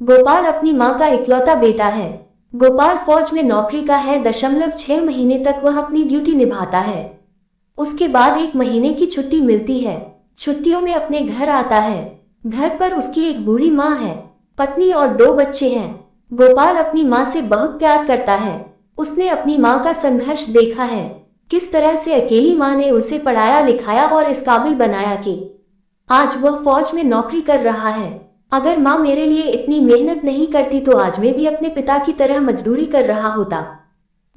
गोपाल अपनी माँ का इकलौता बेटा है। गोपाल फौज में नौकरी का है। 6 महीने तक वह अपनी ड्यूटी निभाता है। उसके बाद 1 महीने की छुट्टी मिलती है। छुट्टियों में अपने घर आता है। घर पर उसकी एक बूढ़ी माँ है, पत्नी और 2 बच्चे हैं। गोपाल अपनी माँ से बहुत प्यार करता है। उसने अपनी माँ का संघर्ष देखा है, किस तरह से अकेली माँ ने उसे पढ़ाया लिखाया और इस काबिल बनाया कि आज वह फौज में नौकरी कर रहा है। अगर माँ मेरे लिए इतनी मेहनत नहीं करती तो आज मैं भी अपने पिता की तरह मजदूरी कर रहा होता।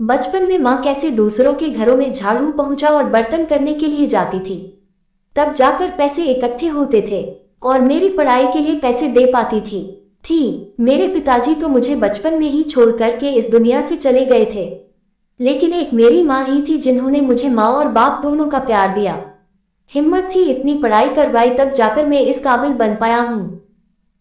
बचपन में माँ कैसे दूसरों के घरों में झाड़ू पोंछा और बर्तन करने के लिए जाती थी, तब जाकर पैसे इकट्ठे होते थे और मेरी पढ़ाई के लिए पैसे दे पाती थी। मेरे पिताजी तो मुझे बचपन में ही छोड़ करके इस दुनिया से चले गए थे, लेकिन एक मेरी माँ ही थी जिन्होंने मुझे माँ और बाप दोनों का प्यार दिया। हिम्मत थी, इतनी पढ़ाई करवाई, तब जाकर मैं इस काबिल बन पाया हूँ।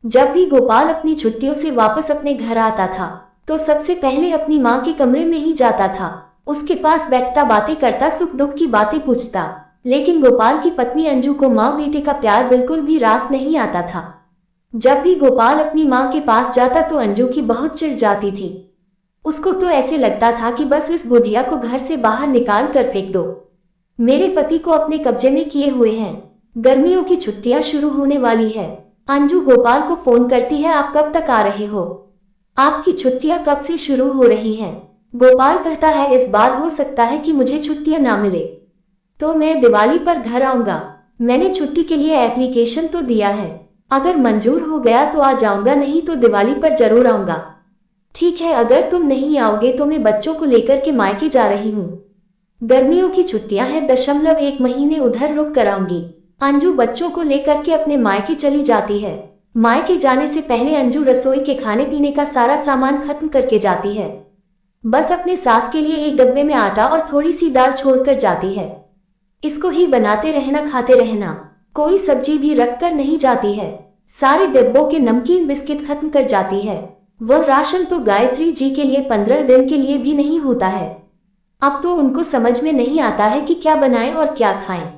जब भी गोपाल अपनी छुट्टियों से वापस अपने घर आता था तो सबसे पहले अपनी माँ के कमरे में ही जाता था। उसके पास बैठता, बातें करता, सुख दुख की बातें पूछता। लेकिन गोपाल की पत्नी अंजू को माँ बेटे का प्यार बिल्कुल भी रास नहीं आता था। जब भी गोपाल अपनी माँ के पास जाता तो अंजू की बहुत चिढ़ जाती थी। उसको तो ऐसे लगता था कि बस इस बुढ़िया को घर से बाहर निकाल कर फेंक दो। मेरे पति को अपने कब्जे में किए हुए हैं। गर्मियों की छुट्टियां शुरू होने वाली है। अंजू गोपाल को फोन करती है, आप कब तक आ रहे हो? आपकी छुट्टियां कब से शुरू हो रही हैं? गोपाल कहता है, इस बार हो सकता है कि मुझे छुट्टियां ना मिले, तो मैं दिवाली पर घर आऊंगा। मैंने छुट्टी के लिए एप्लीकेशन तो दिया है, अगर मंजूर हो गया तो आ जाऊंगा, नहीं तो दिवाली पर जरूर आऊंगा। ठीक है, अगर तुम नहीं आओगे तो मैं बच्चों को लेकर के मायके जा रही हूँ। गर्मियों की छुट्टियां हैं, 1 महीने उधर रुक कर आऊंगी। अंजू बच्चों को लेकर के अपने मायके चली जाती है। मायके जाने से पहले अंजू रसोई के खाने पीने का सारा सामान खत्म करके जाती है। बस अपने सास के लिए एक डब्बे में आटा और थोड़ी सी दाल छोड़कर जाती है। इसको ही बनाते रहना, खाते रहना, कोई सब्जी भी रख कर नहीं जाती है। सारे डिब्बों के नमकीन बिस्किट खत्म कर जाती है। वह राशन तो गायत्री जी के लिए 15 दिन के लिए भी नहीं होता है। अब तो उनको समझ में नहीं आता है कि क्या बनाएं और क्या खाएं,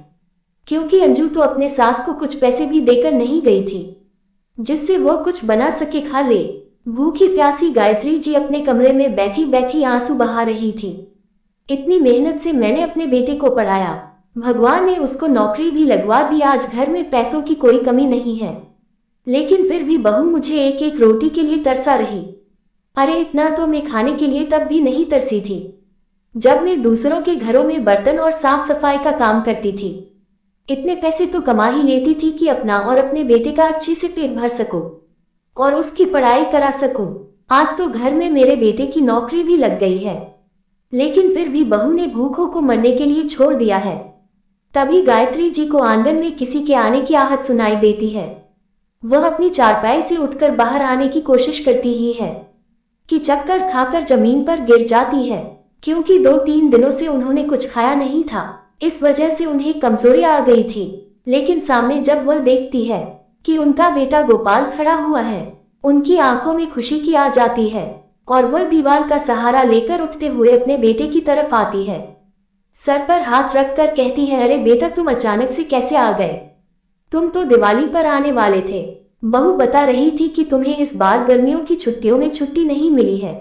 क्योंकि अंजू तो अपने सास को कुछ पैसे भी देकर नहीं गई थी जिससे वह कुछ बना सके, खा ले। भूखी प्यासी गायत्री जी अपने कमरे में बैठी बैठी आंसू बहा रही थी। इतनी मेहनत से मैंने अपने बेटे को पढ़ाया, भगवान ने उसको नौकरी भी लगवा दी, आज घर में पैसों की कोई कमी नहीं है, लेकिन फिर भी बहू मुझे एक एक रोटी के लिए तरसा रही। अरे इतना तो मैं खाने के लिए तब भी नहीं तरसी थी जब मैं दूसरों के घरों में बर्तन और साफ सफाई का काम करती थी। इतने पैसे तो कमा ही लेती थी कि अपना और अपने बेटे का अच्छे से पेट भर सकूं और उसकी पढ़ाई करा सकूं। आज तो घर में मेरे बेटे की नौकरी भी लग गई है, लेकिन फिर भी बहू ने भूखों को मरने के लिए छोड़ दिया है। तभी गायत्री जी को आंगन में किसी के आने की आहट सुनाई देती है। वह अपनी चारपाई से उठकर बाहर आने की कोशिश करती ही है कि चक्कर खाकर जमीन पर गिर जाती है, क्योंकि 2-3 दिनों से उन्होंने कुछ खाया नहीं था। इस वजह से उन्हें कमजोरी आ गई थी। लेकिन सामने जब वह देखती है कि उनका बेटा गोपाल खड़ा हुआ है, उनकी आंखों में खुशी की आ जाती है और वह दीवार का सहारा लेकर उठते हुए अपने बेटे की तरफ आती है। सर पर हाथ रखकर कहती है, अरे बेटा, तुम अचानक से कैसे आ गए? तुम तो दिवाली पर आने वाले थे। बहू बता रही थी कि तुम्हें इस बार गर्मियों की छुट्टियों में छुट्टी नहीं मिली है।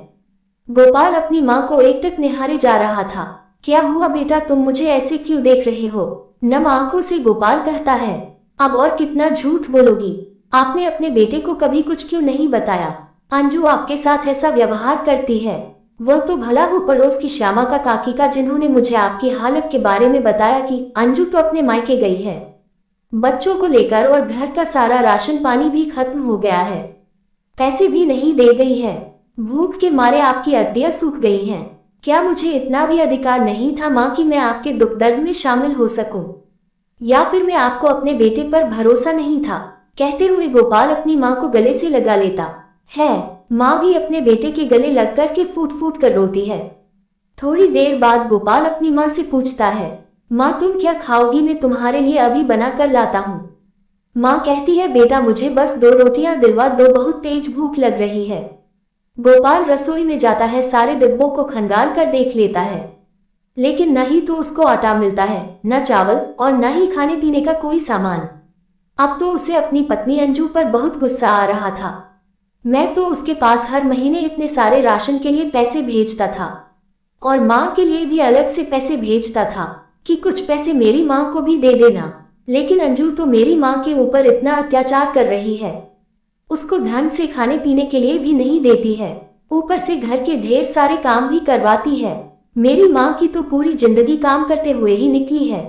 गोपाल अपनी माँ को एकटक निहारे जा रहा था। क्या हुआ बेटा, तुम मुझे ऐसे क्यों देख रहे हो? नम आंखों से गोपाल कहता है, अब और कितना झूठ बोलोगी? आपने अपने बेटे को कभी कुछ क्यों नहीं बताया? अंजू आपके साथ ऐसा व्यवहार करती है। वह तो भला हो पड़ोस की श्यामा का काकी का, जिन्होंने मुझे आपकी हालत के बारे में बताया कि अंजू तो अपने मायके गई है, बच्चों को लेकर, और घर का सारा राशन पानी भी खत्म हो गया है, पैसे भी नहीं दे गई है। भूख के मारे आपकी हड्डियां सूख गई हैं। क्या मुझे इतना भी अधिकार नहीं था माँ कि मैं आपके दुख दर्द में शामिल हो सकूं? या फिर मैं आपको अपने बेटे पर भरोसा नहीं था? कहते हुए गोपाल अपनी माँ को गले से लगा लेता है। माँ भी अपने बेटे के गले लग कर के फूट फूट कर रोती है। थोड़ी देर बाद गोपाल अपनी माँ से पूछता है, माँ तुम क्या खाओगी? मैं तुम्हारे लिए अभी बना कर लाता हूँ। माँ कहती है, बेटा मुझे बस 2 रोटियां दिलवा दो, बहुत तेज भूख लग रही है। गोपाल रसोई में जाता है, सारे डिब्बों को खंगाल कर देख लेता है, लेकिन न ही तो उसको आटा मिलता है, न चावल, और न ही खाने पीने का कोई सामान। अब तो उसे अपनी पत्नी अंजू पर बहुत गुस्सा आ रहा था। मैं तो उसके पास हर महीने इतने सारे राशन के लिए पैसे भेजता था और माँ के लिए भी अलग से पैसे भेजता था कि कुछ पैसे मेरी माँ को भी दे देना। लेकिन अंजू तो मेरी माँ के ऊपर इतना अत्याचार कर रही है, उसको ढंग से खाने पीने के लिए भी नहीं देती है, ऊपर से घर के ढेर सारे काम भी करवाती है। मेरी माँ की तो पूरी जिंदगी काम करते हुए ही निकली है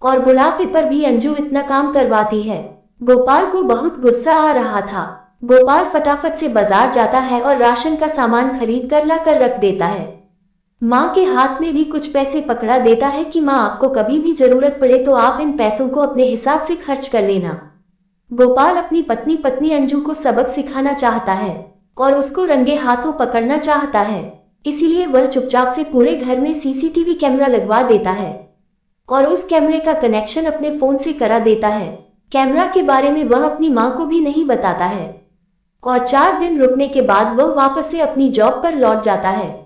और बुढ़ापे पर भी अंजू इतना काम करवाती है। गोपाल को बहुत गुस्सा आ रहा था। गोपाल फटाफट से बाजार जाता है और राशन का सामान खरीद कर ला कर रख देता है। माँ के हाथ में भी कुछ पैसे पकड़ा देता है कि माँ, आपको कभी भी जरूरत पड़े तो आप इन पैसों को अपने हिसाब से खर्च कर लेना। गोपाल अपनी पत्नी अंजू को सबक सिखाना चाहता है और उसको रंगे हाथों पकड़ना चाहता है, इसीलिए वह चुपचाप से पूरे घर में सीसीटीवी कैमरा लगवा देता है और उस कैमरे का कनेक्शन अपने फोन से करा देता है। कैमरा के बारे में वह अपनी माँ को भी नहीं बताता है और 4 दिन रुकने के बाद वह वापस से अपनी जॉब पर लौट जाता है।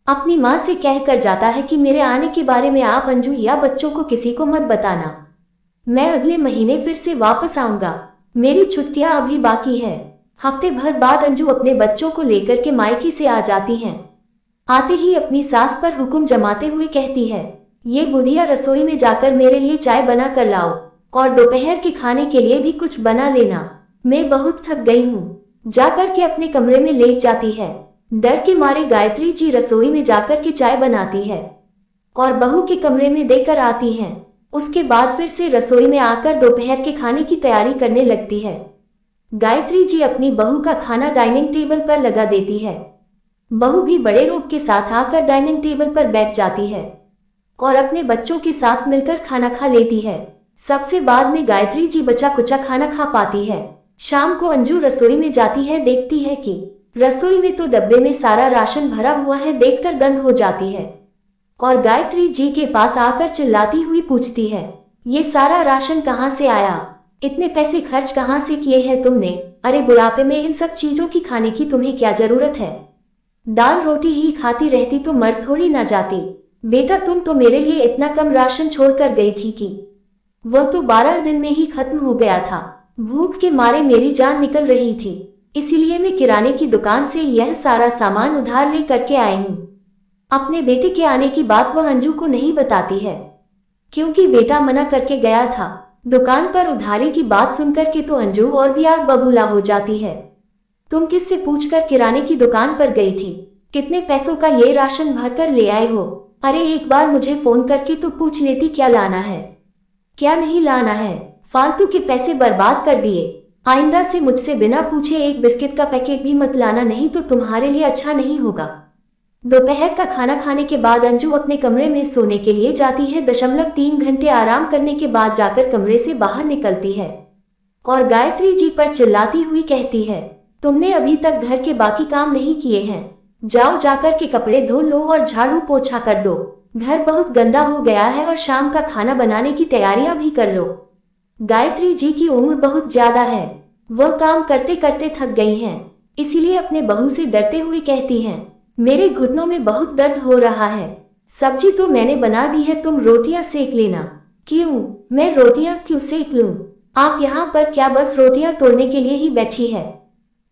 अपनी माँ से कह कर जाता है कि मेरे आने के बारे में आप अंजू या बच्चों को किसी को मत बताना, मैं अगले महीने फिर से वापस आऊंगा, मेरी छुट्टियां अभी बाकी है। हफ्ते भर बाद अंजू अपने बच्चों को लेकर के मायके से आ जाती हैं। आते ही अपनी सास पर हुक्म जमाते हुए कहती है, ये बुढ़िया रसोई में जाकर मेरे लिए चाय बना कर लाओ और दोपहर के खाने के लिए भी कुछ बना लेना, मैं बहुत थक गई हूँ। जाकर के अपने कमरे में लेट जाती है। डर के मारे गायत्री जी रसोई में जाकर के चाय बनाती है और बहू के कमरे में देकर आती हैं। उसके बाद फिर से रसोई में आकर दोपहर के खाने की तैयारी करने लगती है। गायत्री जी अपनी बहू का खाना डाइनिंग टेबल पर लगा देती है। बहू भी बड़े रूप के साथ आकर डाइनिंग टेबल पर बैठ जाती है और अपने बच्चों के साथ मिलकर खाना खा लेती है। सबसे बाद में गायत्री जी बचा कुचा खाना खा पाती है। शाम को अंजू रसोई में जाती है, देखती है कि रसोई में तो डब्बे में सारा राशन भरा हुआ है, देखकर दंग हो जाती है और गायत्री जी के पास आकर चिल्लाती हुई पूछती है, ये सारा राशन कहाँ से आया, इतने पैसे खर्च कहाँ से किए हैं तुमने, अरे बुढ़ापे में इन सब चीजों की खाने की तुम्हें क्या जरूरत है, दाल रोटी ही खाती रहती तो मर थोड़ी ना जाती। बेटा तुम तो मेरे लिए इतना कम राशन छोड़ कर गई थी कि वह तो 12 दिन में ही खत्म हो गया था। भूख के मारे मेरी जान निकल रही थी, इसीलिए मैं किराने की दुकान से यह सारा सामान उधार ले करके आई हूँ। अपने बेटे के आने की बात वह अंजू को नहीं बताती है, क्योंकि बेटा मना करके गया था। दुकान पर उधारी की बात सुनकर के तो अंजू और भी आग बबूला हो जाती है। तुम किससे पूछकर किराने की दुकान पर गई थी, कितने पैसों का ये राशन भर कर ले आए हो, अरे एक बार मुझे फोन करके तो पूछ लेती क्या लाना है क्या नहीं लाना है, फालतू के पैसे बर्बाद कर दिए। आइंदा से मुझसे बिना पूछे एक बिस्किट का पैकेट भी मत लाना, नहीं तो तुम्हारे लिए अच्छा नहीं होगा। दोपहर का खाना खाने के बाद अंजू अपने कमरे में सोने के लिए जाती है। 3 घंटे आराम करने के बाद जाकर कमरे से बाहर निकलती है और गायत्री जी पर चिल्लाती हुई कहती है, तुमने अभी तक घर के बाकी काम नहीं किए हैं, जाओ जाकर के कपड़े धो लो और झाड़ू पोछा कर दो, घर बहुत गंदा हो गया है और शाम का खाना बनाने की तैयारियां भी कर लो। गायत्री जी की उम्र बहुत ज्यादा है, वह काम करते करते थक गई हैं, इसीलिए अपने बहू से डरते हुए कहती हैं, मेरे घुटनों में बहुत दर्द हो रहा है, सब्जी तो मैंने बना दी है, तुम रोटियां सेक लेना। क्यों, मैं रोटियां क्यों सेक लूं, आप यहाँ पर क्या बस रोटियां तोड़ने के लिए ही बैठी है,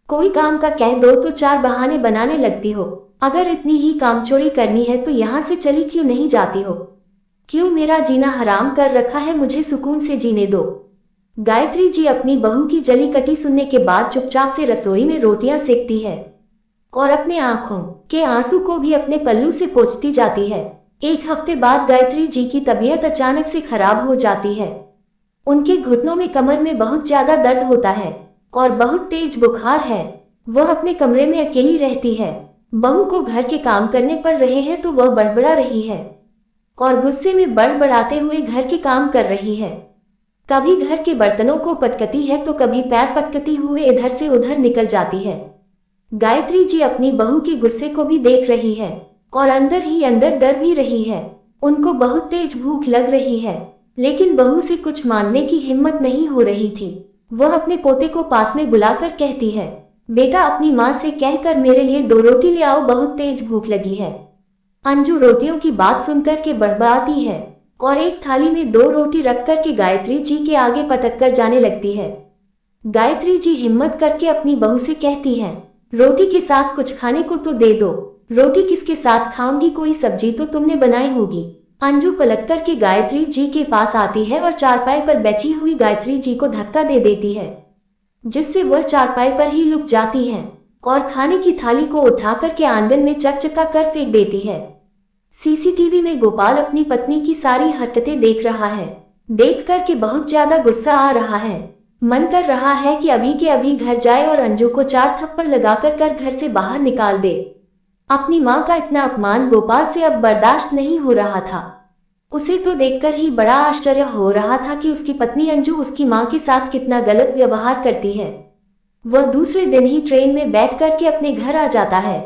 कोई काम का कह दो तो 4 बहाने बनाने लगती हो, अगर इतनी ही कामचोरी करनी है तो यहाँ से चली क्यों नहीं जाती हो, क्यों मेरा जीना हराम कर रखा है, मुझे सुकून से जीने दो। गायत्री जी अपनी बहू की जली कटी सुनने के बाद चुपचाप से रसोई में रोटियां सेकती है और अपने आंखों के आंसू को भी अपने पल्लू से पोंछती जाती है। एक हफ्ते बाद गायत्री जी की तबीयत अचानक से खराब हो जाती है। उनके घुटनों में कमर में बहुत ज्यादा दर्द होता है और बहुत तेज बुखार है। वह अपने कमरे में अकेली रहती है। बहू को घर के काम करने पड़ रहे हैं तो वह बड़बड़ा रही है और गुस्से में बड़बड़ाते हुए घर के काम कर रही है। कभी घर के बर्तनों को पटकती है तो कभी पैर पटकती हुए इधर से उधर निकल जाती है। गायत्री जी अपनी बहू के गुस्से को भी देख रही है और अंदर ही अंदर डर भी रही है। उनको बहुत तेज भूख लग रही है, लेकिन बहू से कुछ मांगने की हिम्मत नहीं हो रही थी। वह अपने पोते को पास में बुलाकर कहती है, बेटा अपनी माँ से कहकर मेरे लिए 2 रोटी ले आओ, बहुत तेज भूख लगी है। अंजू रोटियों की बात सुनकर के बड़बड़ाती है और एक थाली में 2 रोटी रख कर के गायत्री जी के आगे पटक कर जाने लगती है। गायत्री जी हिम्मत करके अपनी बहू से कहती हैं, रोटी के साथ कुछ खाने को तो दे दो। रोटी किसके साथ खाऊंगी, कोई सब्जी तो तुमने बनाई होगी। अंजू पलट कर के गायत्री जी के पास आती है और चारपाई पर बैठी हुई गायत्री जी को धक्का दे देती है, जिससे वह चारपाई पर ही लुक जाती हैं और खाने की थाली को उठा करके आंगन में चकचका कर फेंक देती है। सीसीटीवी में गोपाल अपनी पत्नी की सारी हरकतें देख रहा है। देख कर के बहुत ज्यादा गुस्सा आ रहा है। मन कर रहा है कि अभी के अभी घर जाए और अंजू को 4 थप्पड़ लगाकर कर घर से बाहर निकाल दे। अपनी माँ का इतना अपमान गोपाल से अब बर्दाश्त नहीं हो रहा था। उसे तो देखकर ही बड़ा आश्चर्य हो रहा था कि उसकी पत्नी अंजू उसकी माँ के साथ कितना गलत व्यवहार करती है। वह दूसरे दिन ही ट्रेन में बैठ करके अपने घर आ जाता है।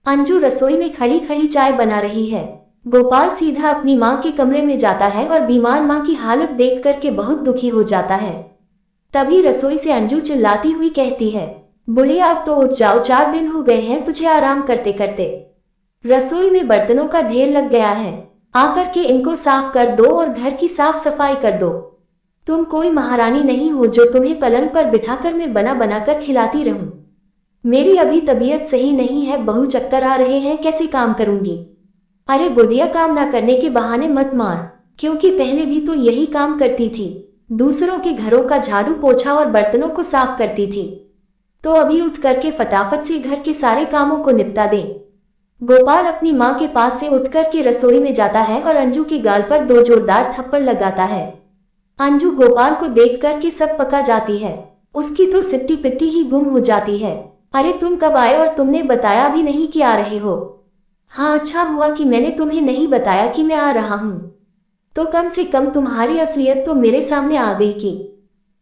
अंजू रसोई में खड़ी खड़ी चाय बना रही है। गोपाल सीधा अपनी माँ के कमरे में जाता है और बीमार माँ की हालत देख करके बहुत दुखी हो जाता है। तभी रसोई से अंजू चिल्लाती हुई कहती है, बुढ़िया अब तो उठ जाओ, 4 दिन हो गए हैं तुझे आराम करते करते। रसोई में बर्तनों का ढेर लग गया है, आकर के इनको साफ कर दो और घर की साफ सफाई कर दो। तुम कोई महारानी नहीं हो जो तुम्हें पलंग पर बिठाकर मैं बना बनाकर खिलाती रहूं। मेरी अभी तबीयत सही नहीं है, बहू चक्कर आ रहे हैं, कैसे काम करूंगी। अरे बुढ़िया काम ना करने के बहाने मत मार, क्योंकि पहले भी तो यही काम करती थी, दूसरों के घरों का झाड़ू पोछा और बर्तनों को साफ करती थी। तो अभी उठ करके फटाफट से घर के सारे कामों को निपटा दे। गोपाल अपनी माँ के पास से उठ करके रसोई में जाता है और अंजू के गाल पर 2 जोरदार थप्पड़ लगाता है। अंजू गोपाल को देख करके सब पका जाती है। उसकी तो सिट्टी पिट्टी ही गुम हो जाती है। अरे तुम कब आए और तुमने बताया भी नहीं कि आ रहे हो। हाँ अच्छा हुआ कि मैंने तुम्हें नहीं बताया कि मैं आ रहा हूँ, तो कम से कम तुम्हारी असलियत तो मेरे सामने आ गई कि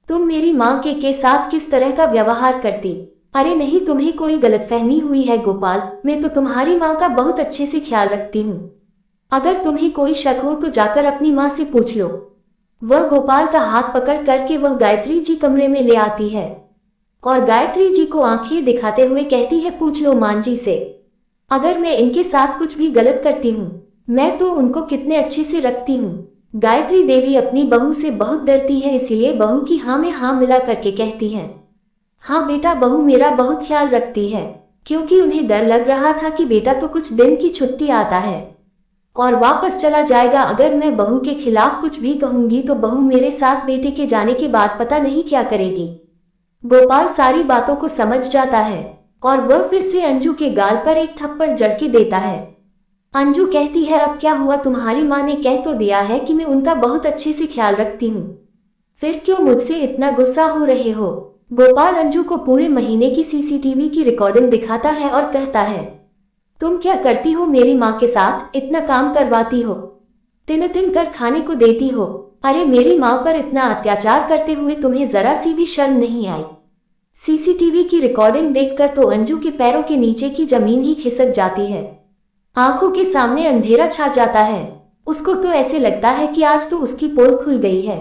तुम मेरी माँ के साथ किस तरह का व्यवहार करती। अरे नहीं, तुम्हें कोई गलतफहमी हुई है गोपाल, मैं तो तुम्हारी माँ का बहुत अच्छे से ख्याल रखती हूँ। अगर तुम्हें कोई शक हो तो जाकर अपनी माँ से पूछ लो। वह गोपाल का हाथ पकड़ करके वह गायत्री जी कमरे में ले आती है और गायत्री जी को आंखें दिखाते हुए कहती है, पूछ लो मान जी से, अगर मैं इनके साथ कुछ भी गलत करती हूँ, मैं तो उनको कितने अच्छे से रखती हूँ। गायत्री देवी अपनी बहू से बहुत डरती है, इसलिए बहू की हाँ में हाँ मिला करके कहती हैं, हाँ बेटा बहू मेरा बहुत ख्याल रखती है, क्योंकि उन्हें डर लग रहा था कि बेटा तो कुछ दिन की छुट्टी आता है और वापस चला जाएगा। अगर मैं बहू के खिलाफ कुछ भी कहूंगी तो बहू मेरे साथ बेटे के जाने के बाद पता नहीं क्या करेगी। गोपाल सारी बातों को समझ जाता है और वह फिर से अंजू के गाल पर एक थप्पड़ जड़ के देता है। अंजू कहती है, अब क्या हुआ, तुम्हारी माँ ने कह तो दिया है कि मैं उनका बहुत अच्छे से ख्याल रखती हूँ, फिर क्यों मुझसे इतना गुस्सा हो रहे हो। गोपाल अंजू को पूरे महीने की सीसीटीवी की रिकॉर्डिंग दिखाता है और कहता है, तुम क्या करती हो मेरी माँ के साथ, इतना काम करवाती हो, दिन दिन कर खाने को देती हो। अरे मेरी माँ पर इतना अत्याचार करते हुए तुम्हें जरा सी भी शर्म नहीं आई। सीसीटीवी की रिकॉर्डिंग देखकर तो अंजू के पैरों के नीचे की जमीन ही खिसक जाती है। आंखों के सामने अंधेरा छा जाता है। उसको तो ऐसे लगता है कि आज तो उसकी पोल खुल गई है।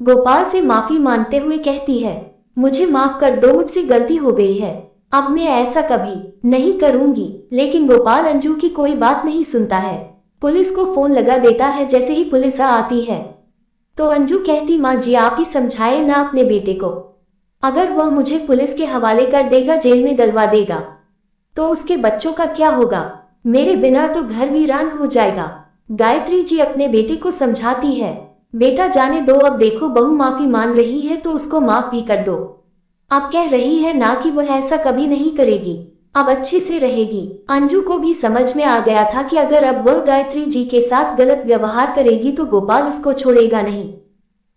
गोपाल से माफी मांगते हुए कहती है, मुझे माफ कर दो, मुझसे गलती हो गई है, अब मैं ऐसा कभी नहीं करूंगी। लेकिन गोपाल अंजू की कोई बात नहीं सुनता है। पुलिस को फोन लगा देता है। जैसे ही पुलिस आती है तो अंजू कहती, माँ जी आप ही समझाए ना अपने बेटे को, अगर वह मुझे पुलिस के हवाले कर देगा, जेल में डलवा देगा, तो उसके बच्चों का क्या होगा, मेरे बिना तो घर वीरान हो जाएगा। गायत्री जी अपने बेटे को समझाती है, बेटा जाने दो, अब देखो बहू माफी मांग रही है तो उसको माफ भी कर दो। अब कह रही है ना कि वह ऐसा कभी नहीं करेगी, अब अच्छे से रहेगी। अंजू को भी समझ में आ गया था कि अगर अब वह गायत्री जी के साथ गलत व्यवहार करेगी तो गोपाल उसको छोड़ेगा नहीं।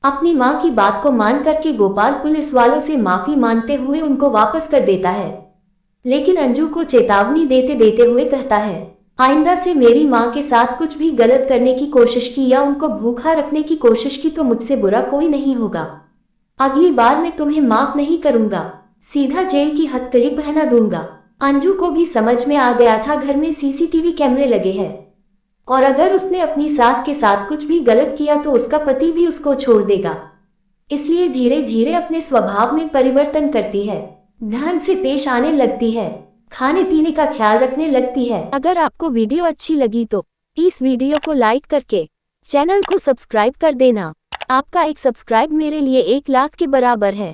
अपनी माँ की बात को मान करके गोपाल पुलिस वालों से माफी मांगते हुए उनको वापस कर देता है, लेकिन अंजू को चेतावनी देते देते हुए कहता है, आइंदा से मेरी माँ के साथ कुछ भी गलत करने की कोशिश की या उनको भूखा रखने की कोशिश की तो मुझसे बुरा कोई नहीं होगा। अगली बार मैं तुम्हें माफ नहीं करूंगा, सीधा जेल की हथकड़ी पहना दूंगा। अंजू को भी समझ में आ गया था घर में सीसीटीवी कैमरे लगे हैं और अगर उसने अपनी सास के साथ कुछ भी गलत किया तो उसका पति भी उसको छोड़ देगा। इसलिए धीरे धीरे अपने स्वभाव में परिवर्तन करती है, ध्यान से पेश आने लगती है, खाने पीने का ख्याल रखने लगती है। अगर आपको वीडियो अच्छी लगी तो इस वीडियो को लाइक करके चैनल को सब्सक्राइब कर देना। आपका एक सब्सक्राइब मेरे लिए 1 लाख के बराबर है।